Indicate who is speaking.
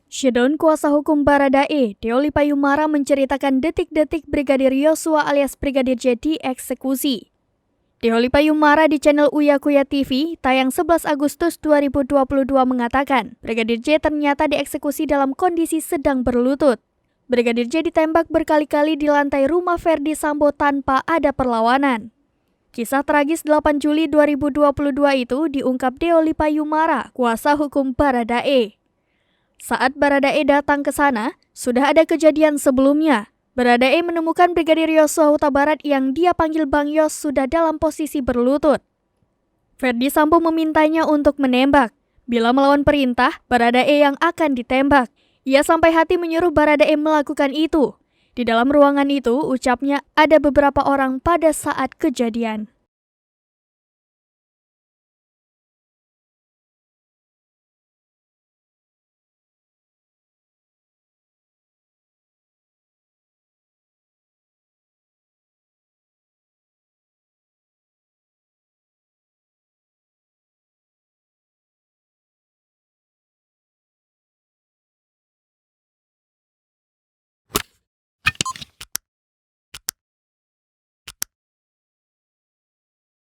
Speaker 1: Shedon kuasa hukum Baradae, Deoli Payumara menceritakan detik-detik Brigadir Yosua alias Brigadir J dieksekusi. Deoli Payumara di channel Uya Kuya TV tayang 11 Agustus 2022 mengatakan Brigadir J ternyata dieksekusi dalam kondisi sedang berlutut. Brigadir J ditembak berkali-kali di lantai rumah Ferdi Sambo tanpa ada perlawanan. Kisah tragis 8 Juli 2022 itu diungkap Deoli Payumara, kuasa hukum Baradae. Saat Baradae datang ke sana, sudah ada kejadian sebelumnya. Baradae menemukan Brigadir Yosua Huta Barat yang dia panggil Bang Yos sudah dalam posisi berlutut. Ferdi Sambo memintanya untuk menembak. Bila melawan perintah, Baradae yang akan ditembak. Ia sampai hati menyuruh Baradae melakukan itu. Di dalam ruangan itu, ucapnya ada beberapa orang pada saat kejadian.